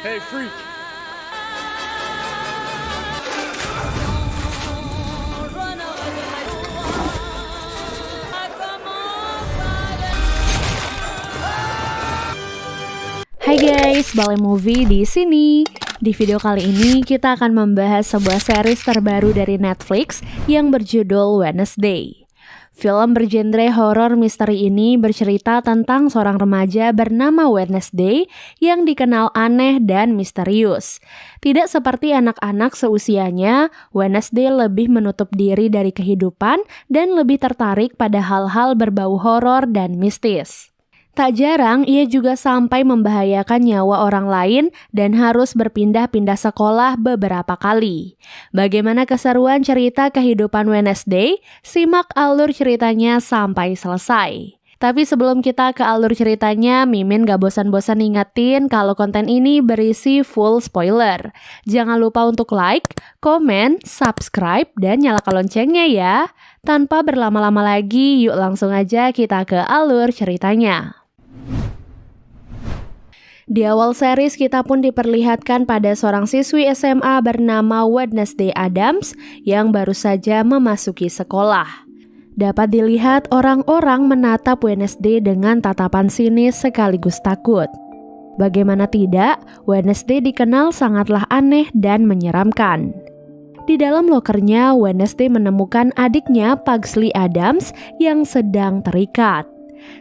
Hey freak. Hai guys, Balai Movie di sini. Di video kali ini kita akan membahas sebuah series terbaru dari Netflix yang berjudul Wednesday. Film bergenre horor misteri ini bercerita tentang seorang remaja bernama Wednesday yang dikenal aneh dan misterius. Tidak seperti anak-anak seusianya, Wednesday lebih menutup diri dari kehidupan dan lebih tertarik pada hal-hal berbau horor dan mistis. Tak jarang ia juga sampai membahayakan nyawa orang lain dan harus berpindah-pindah sekolah beberapa kali. Bagaimana keseruan cerita kehidupan Wednesday? Simak alur ceritanya sampai selesai. Tapi sebelum kita ke alur ceritanya, Mimin gak bosan-bosan ingetin kalau konten ini berisi full spoiler. Jangan lupa untuk like, komen, subscribe, dan nyalakan loncengnya ya. Tanpa berlama-lama lagi, yuk langsung aja kita ke alur ceritanya. Di awal series kita pun diperlihatkan pada seorang siswi SMA bernama Wednesday Addams yang baru saja memasuki sekolah. Dapat dilihat orang-orang menatap Wednesday dengan tatapan sinis sekaligus takut. Bagaimana tidak, Wednesday dikenal sangatlah aneh dan menyeramkan. Di dalam lokernya, Wednesday menemukan adiknya Pugsley Addams yang sedang terikat.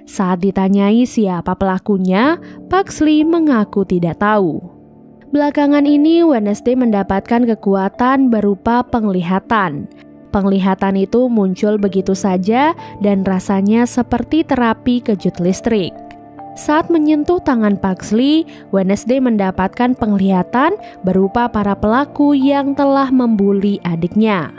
Saat ditanyai siapa pelakunya, Pugsley mengaku tidak tahu. Belakangan ini, Wednesday mendapatkan kekuatan berupa penglihatan. Penglihatan itu muncul begitu saja dan rasanya seperti terapi kejut listrik. Saat menyentuh tangan Pugsley, Wednesday mendapatkan penglihatan berupa para pelaku yang telah membuli adiknya.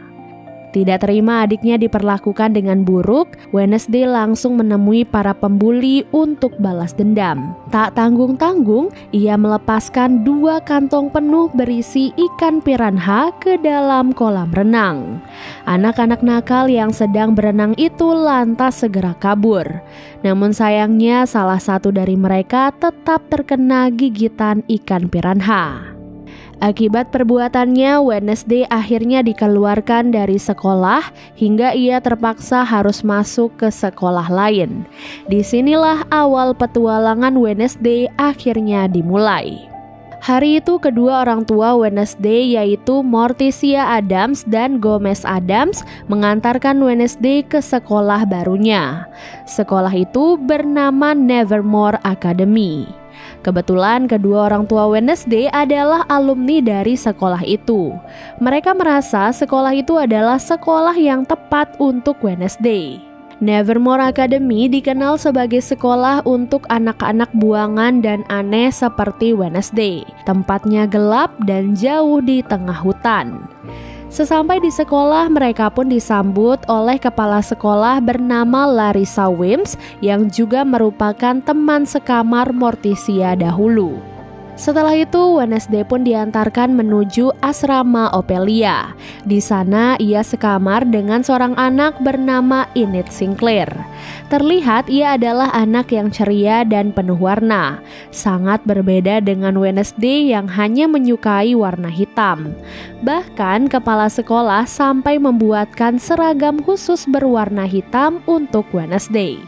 Tidak terima adiknya diperlakukan dengan buruk, Wednesday langsung menemui para pembuli untuk balas dendam. Tak tanggung-tanggung, ia melepaskan 2 kantong penuh berisi ikan piranha ke dalam kolam renang. Anak-anak nakal yang sedang berenang itu lantas segera kabur. Namun sayangnya salah satu dari mereka tetap terkena gigitan ikan piranha. Akibat perbuatannya, Wednesday akhirnya dikeluarkan dari sekolah hingga ia terpaksa harus masuk ke sekolah lain. Disinilah awal petualangan Wednesday akhirnya dimulai. Hari itu kedua orang tua Wednesday yaitu Morticia Addams dan Gomez Addams mengantarkan Wednesday ke sekolah barunya. Sekolah itu bernama Nevermore Academy. Kebetulan kedua orang tua Wednesday adalah alumni dari sekolah itu. Mereka merasa sekolah itu adalah sekolah yang tepat untuk Wednesday. Nevermore Academy dikenal sebagai sekolah untuk anak-anak buangan dan aneh seperti Wednesday. Tempatnya gelap dan jauh di tengah hutan. Sesampai di sekolah, mereka pun disambut oleh kepala sekolah bernama Larissa Wims yang juga merupakan teman sekamar Morticia dahulu. Setelah itu, Wednesday pun diantarkan menuju asrama Ophelia. Di sana, ia sekamar dengan seorang anak bernama Enid Sinclair. Terlihat ia adalah anak yang ceria dan penuh warna. Sangat berbeda dengan Wednesday yang hanya menyukai warna hitam. Bahkan, kepala sekolah sampai membuatkan seragam khusus berwarna hitam untuk Wednesday.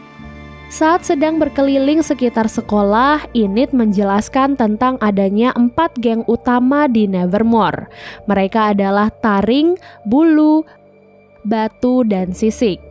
Saat sedang berkeliling sekitar sekolah, Enid menjelaskan tentang adanya 4 geng utama di Nevermore. Mereka adalah taring, bulu, batu, dan sisik.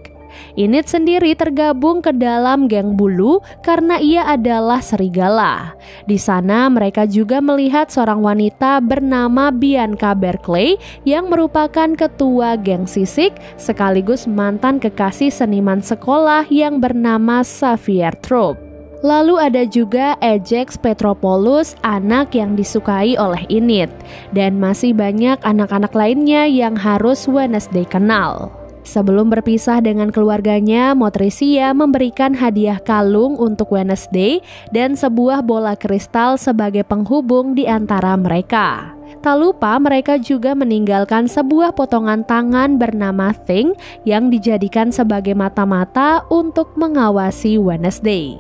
Enid sendiri tergabung ke dalam geng bulu karena ia adalah serigala. Di sana mereka juga melihat seorang wanita bernama Bianca Berkeley yang merupakan ketua geng sisik sekaligus mantan kekasih seniman sekolah yang bernama Xavier Troop. Lalu ada juga Ajax Petropoulos, anak yang disukai oleh Enid, dan masih banyak anak-anak lainnya yang harus Wednesday kenal. Sebelum berpisah dengan keluarganya, Morticia memberikan hadiah kalung untuk Wednesday dan sebuah bola kristal sebagai penghubung di antara mereka. Tak lupa mereka juga meninggalkan sebuah potongan tangan bernama Thing yang dijadikan sebagai mata-mata untuk mengawasi Wednesday.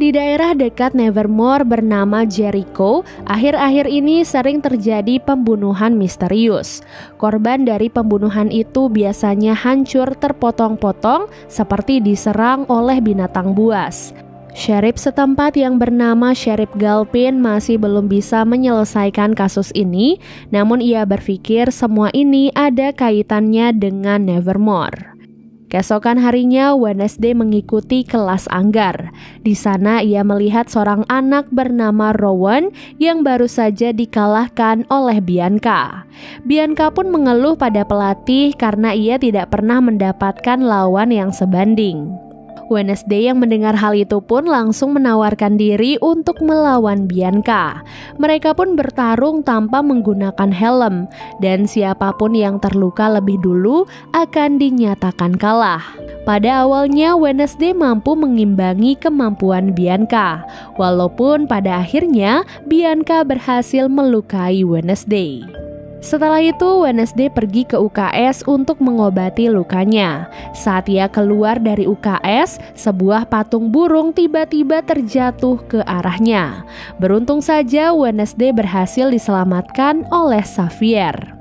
Di daerah dekat Nevermore bernama Jericho, akhir-akhir ini sering terjadi pembunuhan misterius. Korban dari pembunuhan itu biasanya hancur terpotong-potong seperti diserang oleh binatang buas. Sheriff setempat yang bernama Sheriff Galpin masih belum bisa menyelesaikan kasus ini, namun ia berpikir semua ini ada kaitannya dengan Nevermore. Keesokan harinya, Wednesday mengikuti kelas anggar. Di sana ia melihat seorang anak bernama Rowan yang baru saja dikalahkan oleh Bianca. Bianca pun mengeluh pada pelatih karena ia tidak pernah mendapatkan lawan yang sebanding. Wednesday yang mendengar hal itu pun langsung menawarkan diri untuk melawan Bianca. Mereka pun bertarung tanpa menggunakan helm, dan siapapun yang terluka lebih dulu akan dinyatakan kalah. Pada awalnya Wednesday mampu mengimbangi kemampuan Bianca, walaupun pada akhirnya Bianca berhasil melukai Wednesday. Setelah itu, Wednesday pergi ke UKS untuk mengobati lukanya. Saat ia keluar dari UKS, sebuah patung burung tiba-tiba terjatuh ke arahnya. Beruntung saja Wednesday berhasil diselamatkan oleh Xavier.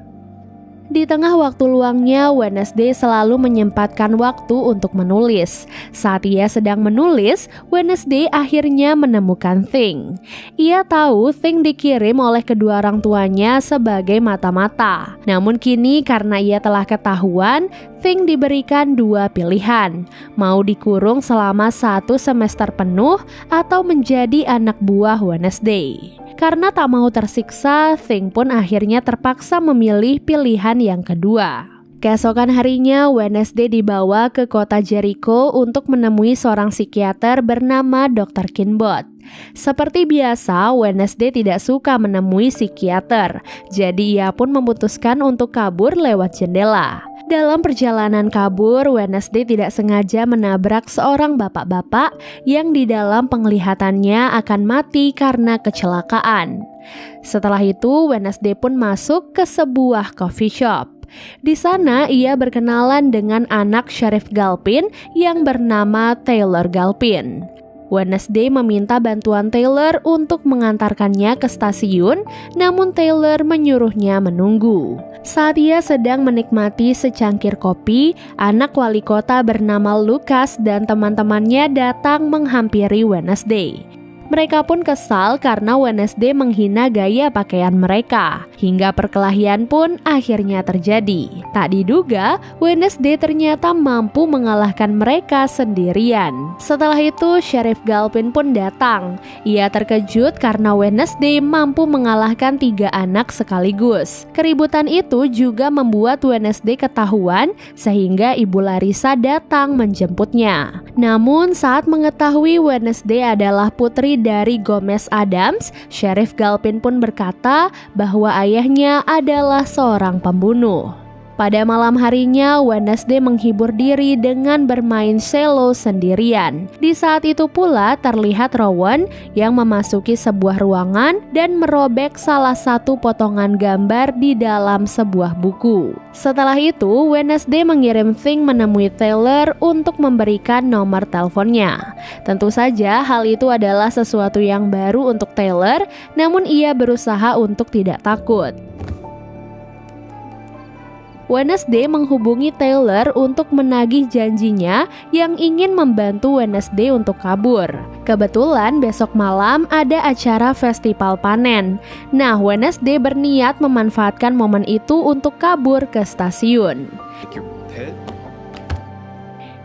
Di tengah waktu luangnya, Wednesday selalu menyempatkan waktu untuk menulis. Saat ia sedang menulis, Wednesday akhirnya menemukan Thing. Ia tahu Thing dikirim oleh kedua orang tuanya sebagai mata-mata. Namun kini karena ia telah ketahuan, Thing diberikan dua pilihan. Mau dikurung selama 1 semester penuh atau menjadi anak buah Wednesday. Karena tak mau tersiksa, Thing pun akhirnya terpaksa memilih pilihan yang kedua. Keesokan harinya, Wednesday dibawa ke kota Jericho untuk menemui seorang psikiater bernama Dr. Kinbot. Seperti biasa, Wednesday tidak suka menemui psikiater, jadi ia pun memutuskan untuk kabur lewat jendela. Dalam perjalanan kabur, Wednesday tidak sengaja menabrak seorang bapak-bapak yang di dalam penglihatannya akan mati karena kecelakaan. Setelah itu, Wednesday pun masuk ke sebuah coffee shop. Di sana, ia berkenalan dengan anak Sheriff Galpin yang bernama Taylor Galpin. Wednesday meminta bantuan Taylor untuk mengantarkannya ke stasiun, namun Taylor menyuruhnya menunggu. Saat ia sedang menikmati secangkir kopi, anak wali kota bernama Lucas dan teman-temannya datang menghampiri Wednesday. Mereka pun kesal karena Wednesday menghina gaya pakaian mereka. Hingga perkelahian pun akhirnya terjadi. Tak diduga, Wednesday ternyata mampu mengalahkan mereka sendirian. Setelah itu, Sheriff Galpin pun datang. Ia terkejut karena Wednesday mampu mengalahkan 3 anak sekaligus. Keributan itu juga membuat Wednesday ketahuan sehingga Ibu Larissa datang menjemputnya. Namun saat mengetahui Wednesday adalah putri dari Gomez Addams, Sheriff Galpin pun berkata bahwa ayahnya adalah seorang pembunuh. Pada malam harinya, Wednesday menghibur diri dengan bermain cello sendirian. Di saat itu pula terlihat Rowan yang memasuki sebuah ruangan dan merobek salah satu potongan gambar di dalam sebuah buku. Setelah itu, Wednesday mengirim Thing menemui Taylor untuk memberikan nomor teleponnya. Tentu saja hal itu adalah sesuatu yang baru untuk Taylor, namun ia berusaha untuk tidak takut. Wednesday menghubungi Taylor untuk menagih janjinya yang ingin membantu Wednesday untuk kabur. Kebetulan besok malam ada acara festival panen. Nah, Wednesday berniat memanfaatkan momen itu untuk kabur ke stasiun.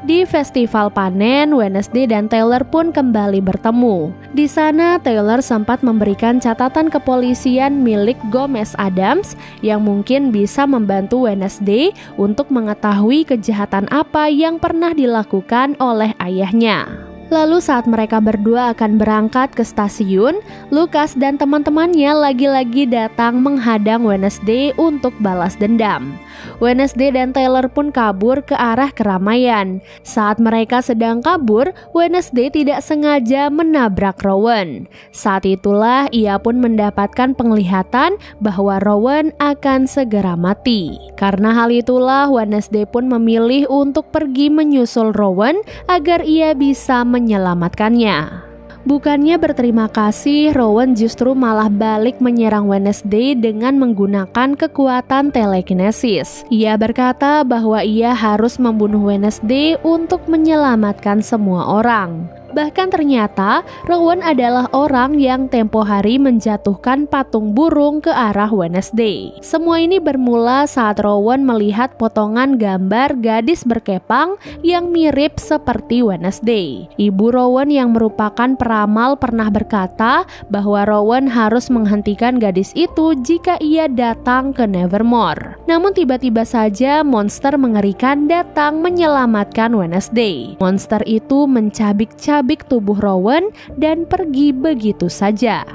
Di festival panen, Wednesday dan Taylor pun kembali bertemu. Di sana, Taylor sempat memberikan catatan kepolisian milik Gomez Addams yang mungkin bisa membantu Wednesday untuk mengetahui kejahatan apa yang pernah dilakukan oleh ayahnya. Lalu saat mereka berdua akan berangkat ke stasiun, Lucas dan teman-temannya lagi-lagi datang menghadang Wednesday untuk balas dendam. Wednesday dan Taylor pun kabur ke arah keramaian. Saat mereka sedang kabur, Wednesday tidak sengaja menabrak Rowan. Saat itulah ia pun mendapatkan penglihatan bahwa Rowan akan segera mati. Karena hal itulah Wednesday pun memilih untuk pergi menyusul Rowan agar ia bisa menyelamatkannya. Bukannya berterima kasih, Rowan justru malah balik menyerang Wednesday dengan menggunakan kekuatan telekinesis. Ia berkata bahwa ia harus membunuh Wednesday untuk menyelamatkan semua orang. Bahkan ternyata Rowan adalah orang yang tempo hari menjatuhkan patung burung ke arah Wednesday. Semua ini bermula saat Rowan melihat potongan gambar gadis berkepang yang mirip seperti Wednesday. Ibu Rowan yang merupakan peramal pernah berkata bahwa Rowan harus menghentikan gadis itu jika ia datang ke Nevermore. Namun tiba-tiba saja monster mengerikan datang menyelamatkan Wednesday. Monster itu mencabik-cabik tubuh Rowan dan pergi begitu saja.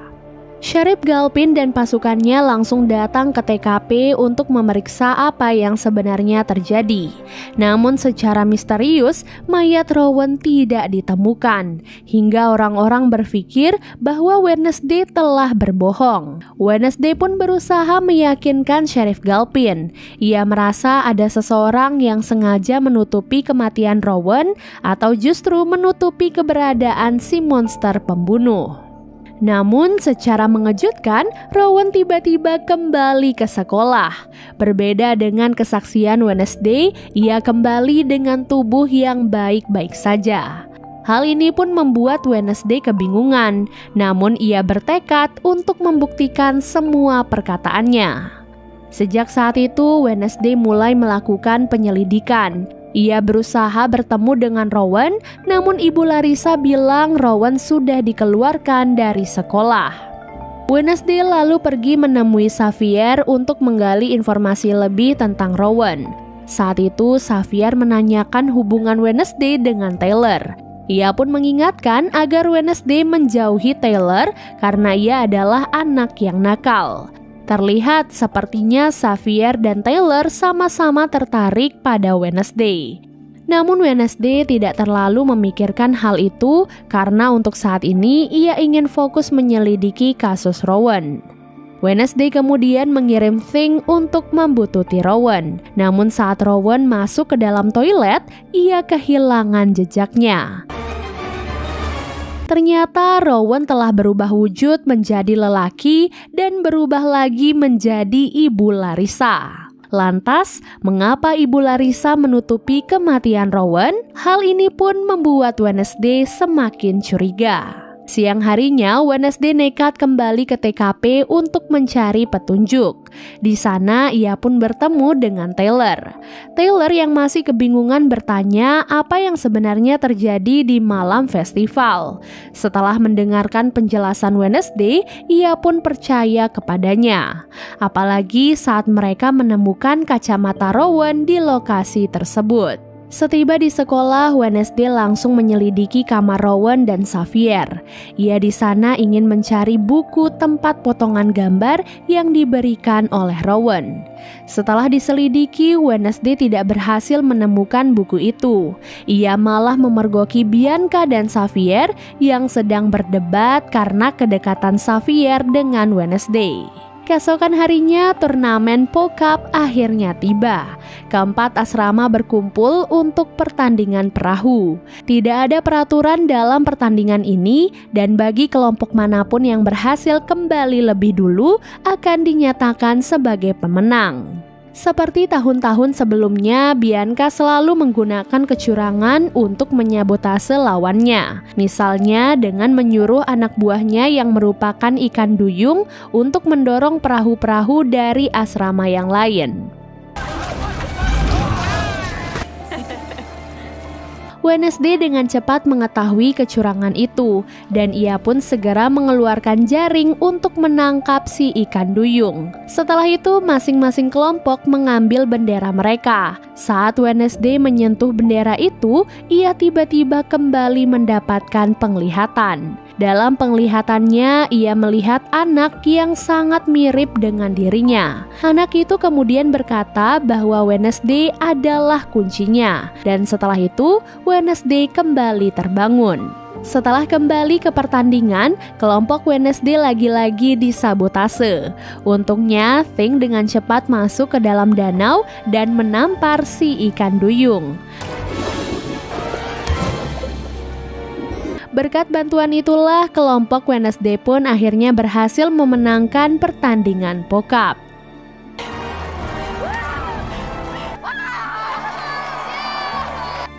Sheriff Galpin dan pasukannya langsung datang ke TKP untuk memeriksa apa yang sebenarnya terjadi. Namun secara misterius, mayat Rowan tidak ditemukan, hingga orang-orang berpikir bahwa Wednesday telah berbohong. Wednesday pun berusaha meyakinkan Sheriff Galpin. Ia merasa ada seseorang yang sengaja menutupi kematian Rowan atau justru menutupi keberadaan si monster pembunuh. Namun secara mengejutkan, Rowan tiba-tiba kembali ke sekolah. Berbeda dengan kesaksian Wednesday, ia kembali dengan tubuh yang baik-baik saja. Hal ini pun membuat Wednesday kebingungan, namun ia bertekad untuk membuktikan semua perkataannya. Sejak saat itu, Wednesday mulai melakukan penyelidikan. Ia berusaha bertemu dengan Rowan, namun Ibu Larissa bilang Rowan sudah dikeluarkan dari sekolah. Wednesday lalu pergi menemui Xavier untuk menggali informasi lebih tentang Rowan. Saat itu Xavier menanyakan hubungan Wednesday dengan Taylor. Ia pun mengingatkan agar Wednesday menjauhi Taylor karena ia adalah anak yang nakal. Terlihat sepertinya Xavier dan Taylor sama-sama tertarik pada Wednesday. Namun Wednesday tidak terlalu memikirkan hal itu karena untuk saat ini ia ingin fokus menyelidiki kasus Rowan. Wednesday kemudian mengirim Thing untuk membuntuti Rowan. Namun saat Rowan masuk ke dalam toilet, ia kehilangan jejaknya. Ternyata Rowan telah berubah wujud menjadi lelaki dan berubah lagi menjadi Ibu Larissa. Lantas, mengapa Ibu Larissa menutupi kematian Rowan? Hal ini pun membuat Wednesday semakin curiga. Siang harinya, Wednesday nekat kembali ke TKP untuk mencari petunjuk. Di sana, ia pun bertemu dengan Taylor. Taylor yang masih kebingungan bertanya apa yang sebenarnya terjadi di malam festival. Setelah mendengarkan penjelasan Wednesday, ia pun percaya kepadanya. Apalagi saat mereka menemukan kacamata Rowan di lokasi tersebut. Setiba di sekolah, Wednesday langsung menyelidiki kamar Rowan dan Xavier. Ia di sana ingin mencari buku tempat potongan gambar yang diberikan oleh Rowan. Setelah diselidiki, Wednesday tidak berhasil menemukan buku itu. Ia malah memergoki Bianca dan Xavier yang sedang berdebat karena kedekatan Xavier dengan Wednesday. Keesokan harinya, turnamen Pokap akhirnya tiba. Keempat asrama berkumpul untuk pertandingan perahu. Tidak ada peraturan dalam pertandingan ini, dan bagi kelompok manapun yang berhasil kembali lebih dulu akan dinyatakan sebagai pemenang. Seperti tahun-tahun sebelumnya, Bianca selalu menggunakan kecurangan untuk menyabotase lawannya. Misalnya dengan menyuruh anak buahnya yang merupakan ikan duyung untuk mendorong perahu-perahu dari asrama yang lain. Wednesday dengan cepat mengetahui kecurangan itu, dan ia pun segera mengeluarkan jaring untuk menangkap si ikan duyung. Setelah itu, masing-masing kelompok mengambil bendera mereka. Saat Wednesday menyentuh bendera itu, ia tiba-tiba kembali mendapatkan penglihatan. Dalam penglihatannya, ia melihat anak yang sangat mirip dengan dirinya. Anak itu kemudian berkata bahwa Wednesday adalah kuncinya, dan setelah itu, Wednesday kembali terbangun. Setelah kembali ke pertandingan, kelompok Wednesday lagi-lagi disabotase. Untungnya, Thing dengan cepat masuk ke dalam danau dan menampar si ikan duyung. Berkat bantuan itulah kelompok Wednesday pun akhirnya berhasil memenangkan pertandingan pokap.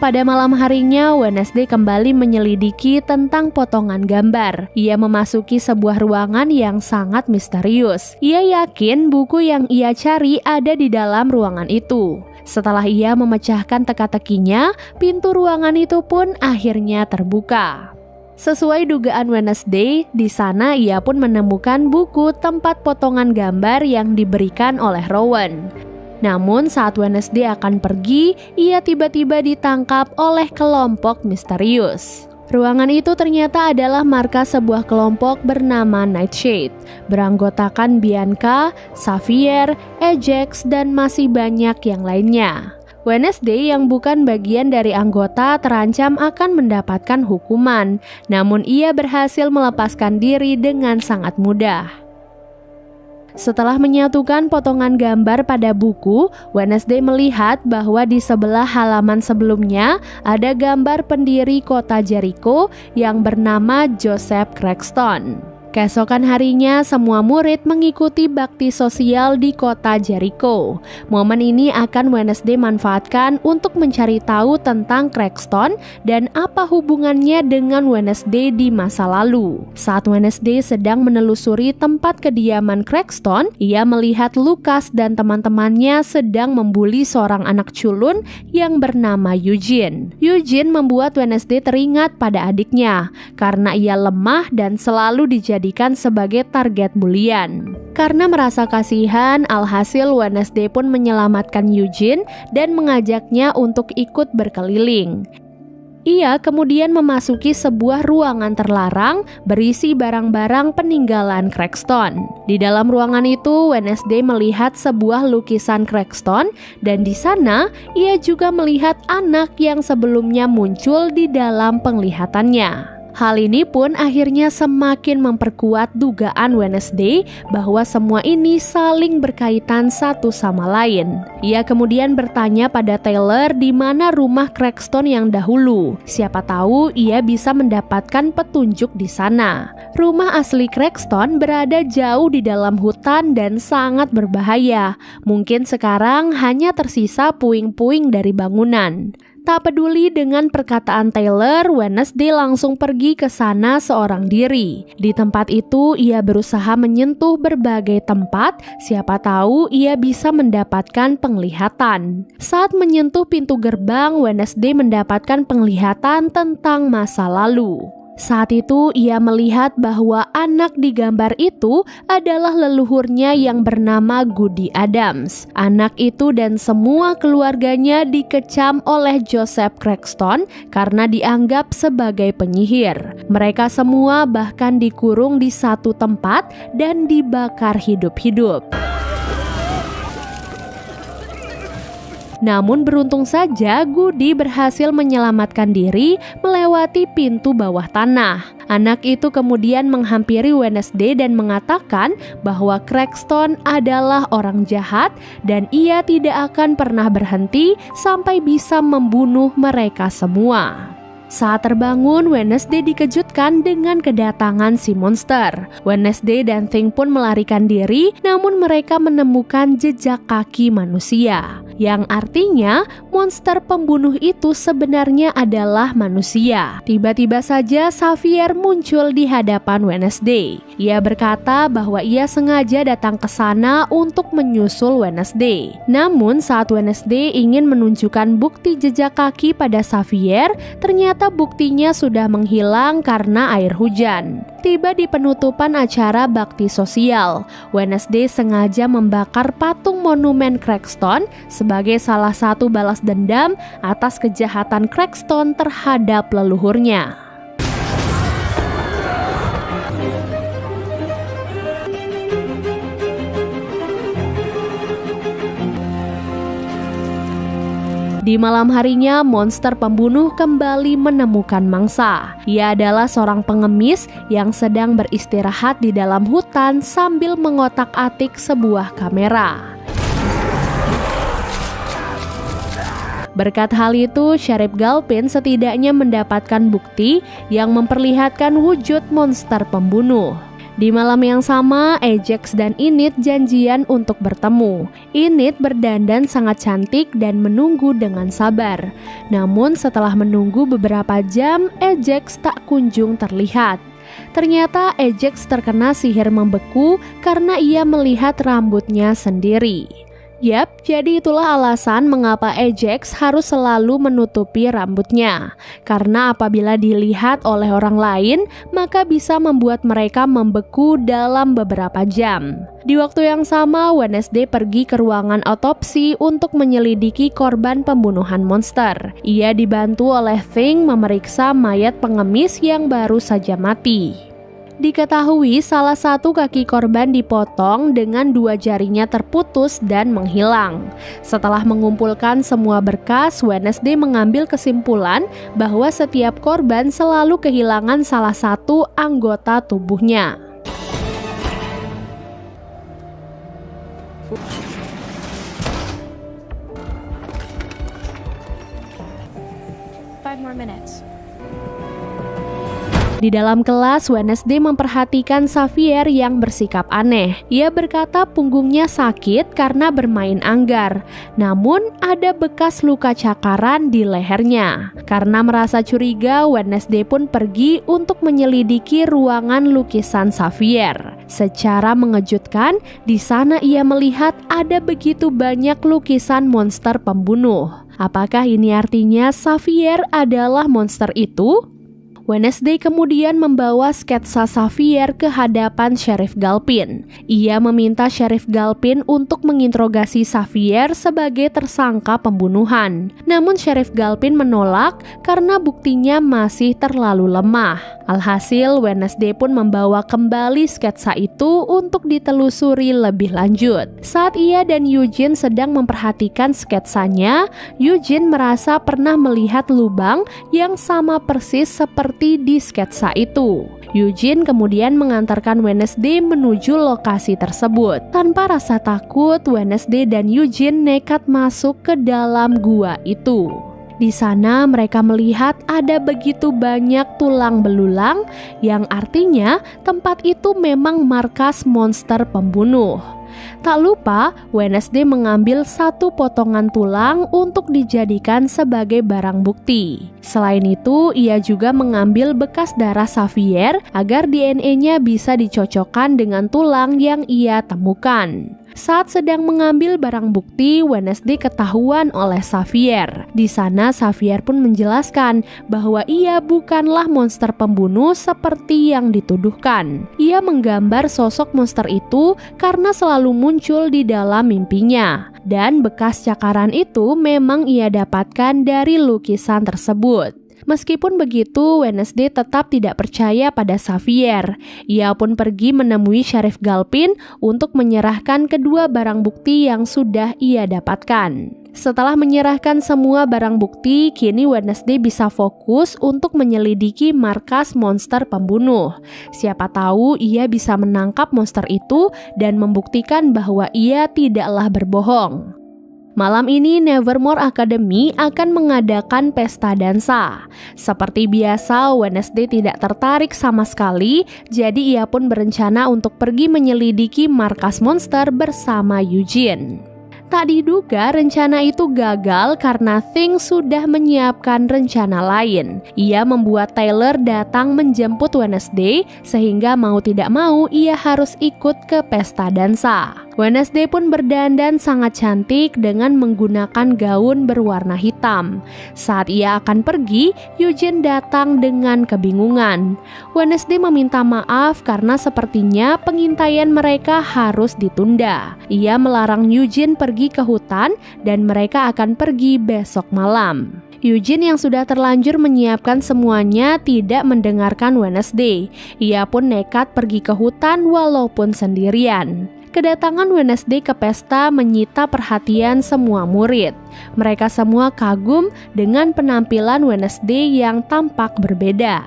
Pada malam harinya, Wednesday kembali menyelidiki tentang potongan gambar. Ia memasuki sebuah ruangan yang sangat misterius. Ia yakin buku yang ia cari ada di dalam ruangan itu. Setelah ia memecahkan teka-tekinya, pintu ruangan itu pun akhirnya terbuka. Sesuai dugaan Wednesday, di sana ia pun menemukan buku tempat potongan gambar yang diberikan oleh Rowan. Namun saat Wednesday akan pergi, ia tiba-tiba ditangkap oleh kelompok misterius. Ruangan itu ternyata adalah markas sebuah kelompok bernama Nightshade, beranggotakan Bianca, Xavier, Ajax, dan masih banyak yang lainnya. Wednesday yang bukan bagian dari anggota terancam akan mendapatkan hukuman, namun ia berhasil melepaskan diri dengan sangat mudah. Setelah menyatukan potongan gambar pada buku, Wednesday melihat bahwa di sebelah halaman sebelumnya ada gambar pendiri kota Jericho yang bernama Joseph Cragston. Keesokan harinya, semua murid mengikuti bakti sosial di kota Jericho. Momen ini akan Wednesday manfaatkan untuk mencari tahu tentang Cragston dan apa hubungannya dengan Wednesday di masa lalu. Saat Wednesday sedang menelusuri tempat kediaman Cragston, ia melihat Lucas dan teman-temannya sedang membuli seorang anak culun yang bernama Eugene. Eugene membuat Wednesday teringat pada adiknya karena ia lemah dan selalu dijadikan sebagai target bulian. Karena merasa kasihan, alhasil Wednesday pun menyelamatkan Eugene dan mengajaknya untuk ikut berkeliling. Ia kemudian memasuki sebuah ruangan terlarang berisi barang-barang peninggalan Cragston. Di dalam ruangan itu, Wednesday melihat sebuah lukisan Cragston dan di sana ia juga melihat anak yang sebelumnya muncul di dalam penglihatannya. Hal ini pun akhirnya semakin memperkuat dugaan Wednesday bahwa semua ini saling berkaitan satu sama lain. Ia kemudian bertanya pada Taylor di mana rumah Cragston yang dahulu. Siapa tahu ia bisa mendapatkan petunjuk di sana. Rumah asli Cragston berada jauh di dalam hutan dan sangat berbahaya. Mungkin sekarang hanya tersisa puing-puing dari bangunan. Tak peduli dengan perkataan Taylor, Wednesday langsung pergi ke sana seorang diri. Di tempat itu, ia berusaha menyentuh berbagai tempat, siapa tahu ia bisa mendapatkan penglihatan. Saat menyentuh pintu gerbang, Wednesday mendapatkan penglihatan tentang masa lalu. Saat itu ia melihat bahwa anak di gambar itu adalah leluhurnya yang bernama Goody Adams. Anak itu dan semua keluarganya dikecam oleh Joseph Cragston karena dianggap sebagai penyihir. Mereka semua bahkan dikurung di satu tempat dan dibakar hidup-hidup. Namun beruntung saja Goody berhasil menyelamatkan diri melewati pintu bawah tanah. Anak itu kemudian menghampiri Wednesday dan mengatakan bahwa Cragston adalah orang jahat dan ia tidak akan pernah berhenti sampai bisa membunuh mereka semua. Saat terbangun, Wednesday dikejutkan dengan kedatangan si monster. Wednesday dan Thing pun melarikan diri, namun mereka menemukan jejak kaki manusia, yang artinya monster pembunuh itu sebenarnya adalah manusia. Tiba-tiba saja Xavier muncul di hadapan Wednesday. Ia berkata bahwa ia sengaja datang ke sana untuk menyusul Wednesday. Namun saat Wednesday ingin menunjukkan bukti jejak kaki pada Xavier, ternyata buktinya sudah menghilang karena air hujan. Tiba di penutupan acara bakti sosial, Wednesday sengaja membakar patung monumen Cragston sebagai salah satu balas dendam atas kejahatan Cragston terhadap leluhurnya. Di malam harinya, monster pembunuh kembali menemukan mangsa. Ia adalah seorang pengemis yang sedang beristirahat di dalam hutan sambil mengotak-atik sebuah kamera. Berkat hal itu, Sheriff Galpin setidaknya mendapatkan bukti yang memperlihatkan wujud monster pembunuh. Di malam yang sama, Ajax dan Enid janjian untuk bertemu. Enid berdandan sangat cantik dan menunggu dengan sabar. Namun setelah menunggu beberapa jam, Ajax tak kunjung terlihat. Ternyata Ajax terkena sihir membeku karena ia melihat rambutnya sendiri. Yap, jadi itulah alasan mengapa Ajax harus selalu menutupi rambutnya. Karena apabila dilihat oleh orang lain, maka bisa membuat mereka membeku dalam beberapa jam. Di waktu yang sama, Wednesday pergi ke ruangan otopsi untuk menyelidiki korban pembunuhan monster. Ia dibantu oleh Thing memeriksa mayat pengemis yang baru saja mati. Diketahui salah satu kaki korban dipotong dengan 2 jarinya terputus dan menghilang. Setelah mengumpulkan semua berkas, Wednesday mengambil kesimpulan bahwa setiap korban selalu kehilangan salah satu anggota tubuhnya. Di dalam kelas, Wednesday memperhatikan Xavier yang bersikap aneh. Ia berkata punggungnya sakit karena bermain anggar. Namun, ada bekas luka cakaran di lehernya. Karena merasa curiga, Wednesday pun pergi untuk menyelidiki ruangan lukisan Xavier. Secara mengejutkan, di sana ia melihat ada begitu banyak lukisan monster pembunuh. Apakah ini artinya Xavier adalah monster itu? Wednesday kemudian membawa sketsa Xavier ke hadapan Sheriff Galpin. Ia meminta Sheriff Galpin untuk menginterogasi Xavier sebagai tersangka pembunuhan. Namun Sheriff Galpin menolak karena buktinya masih terlalu lemah. Alhasil, Wednesday pun membawa kembali sketsa itu untuk ditelusuri lebih lanjut. Saat ia dan Eugene sedang memperhatikan sketsanya, Eugene merasa pernah melihat lubang yang sama persis seperti di sketsa itu. Eugene kemudian mengantarkan Wednesday menuju lokasi tersebut. Tanpa rasa takut, Wednesday dan Eugene nekat masuk ke dalam gua itu. Di sana mereka melihat ada begitu banyak tulang belulang, yang artinya tempat itu memang markas monster pembunuh. Tak lupa, Wednesday mengambil satu potongan tulang untuk dijadikan sebagai barang bukti. Selain itu, ia juga mengambil bekas darah Xavier agar DNA-nya bisa dicocokkan dengan tulang yang ia temukan. Saat sedang mengambil barang bukti, Wednesday ketahuan oleh Xavier. Di sana Xavier pun menjelaskan bahwa ia bukanlah monster pembunuh seperti yang dituduhkan. Ia menggambar sosok monster itu karena selalu muncul di dalam mimpinya. Dan bekas cakaran itu memang ia dapatkan dari lukisan tersebut. Meskipun begitu, Wednesday tetap tidak percaya pada Xavier. Ia pun pergi menemui Sheriff Galpin untuk menyerahkan kedua barang bukti yang sudah ia dapatkan. Setelah menyerahkan semua barang bukti, kini Wednesday bisa fokus untuk menyelidiki markas monster pembunuh. Siapa tahu ia bisa menangkap monster itu dan membuktikan bahwa ia tidaklah berbohong. Malam ini Nevermore Academy akan mengadakan pesta dansa. Seperti biasa, Wednesday tidak tertarik sama sekali, jadi ia pun berencana untuk pergi menyelidiki markas monster bersama Eugene. Tak diduga rencana itu gagal karena Thing sudah menyiapkan rencana lain. Ia membuat Tyler datang menjemput Wednesday sehingga mau tidak mau ia harus ikut ke pesta dansa. Wednesday pun berdandan sangat cantik dengan menggunakan gaun berwarna hitam. Saat ia akan pergi, Eugene datang dengan kebingungan. Wednesday meminta maaf karena sepertinya pengintaian mereka harus ditunda. Ia melarang Eugene pergi ke hutan dan mereka akan pergi besok malam. Eugene yang sudah terlanjur menyiapkan semuanya tidak mendengarkan Wednesday. Ia pun nekat pergi ke hutan walaupun sendirian. Kedatangan Wednesday ke pesta menyita perhatian semua murid. Mereka semua kagum dengan penampilan Wednesday yang tampak berbeda.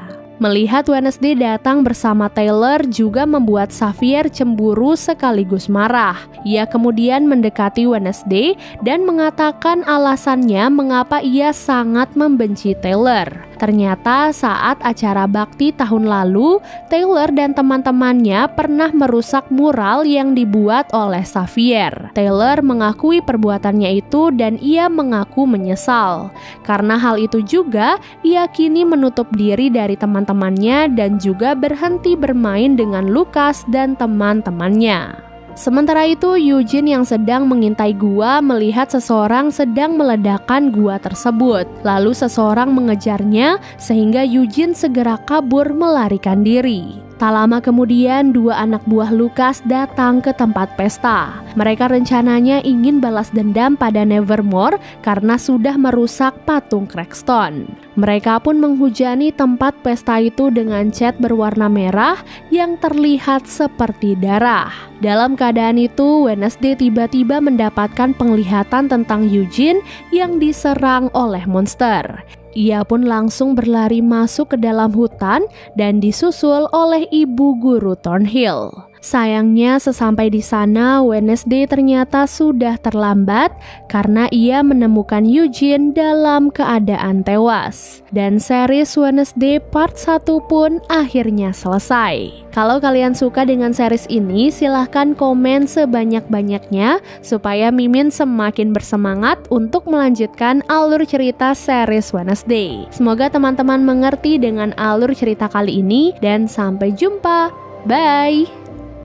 Melihat Wednesday datang bersama Taylor juga membuat Xavier cemburu sekaligus marah. Ia kemudian mendekati Wednesday dan mengatakan alasannya mengapa ia sangat membenci Taylor. Ternyata saat acara bakti tahun lalu, Taylor dan teman-temannya pernah merusak mural yang dibuat oleh Xavier. Taylor mengakui perbuatannya itu dan ia mengaku menyesal. Karena hal itu juga, ia kini menutup diri dari teman-temannya dan juga berhenti bermain dengan Lucas dan teman-temannya. Sementara itu, Eugene yang sedang mengintai gua melihat seseorang sedang meledakkan gua tersebut. Lalu seseorang mengejarnya sehingga Eugene segera kabur melarikan diri. Tak lama kemudian, dua anak buah Lucas datang ke tempat pesta. Mereka rencananya ingin balas dendam pada Nevermore karena sudah merusak patung Cragston. Mereka pun menghujani tempat pesta itu dengan cat berwarna merah yang terlihat seperti darah. Dalam keadaan itu, Wednesday tiba-tiba mendapatkan penglihatan tentang Eugene yang diserang oleh monster. Ia pun langsung berlari masuk ke dalam hutan dan disusul oleh ibu guru Thornhill. Sayangnya sesampai di sana, Wednesday ternyata sudah terlambat karena ia menemukan Eugene dalam keadaan tewas. Dan series Wednesday part 1 pun akhirnya selesai. Kalau kalian suka dengan series ini, silahkan komen sebanyak-banyaknya supaya Mimin semakin bersemangat untuk melanjutkan alur cerita series Wednesday. Semoga teman-teman mengerti dengan alur cerita kali ini dan sampai jumpa. Bye!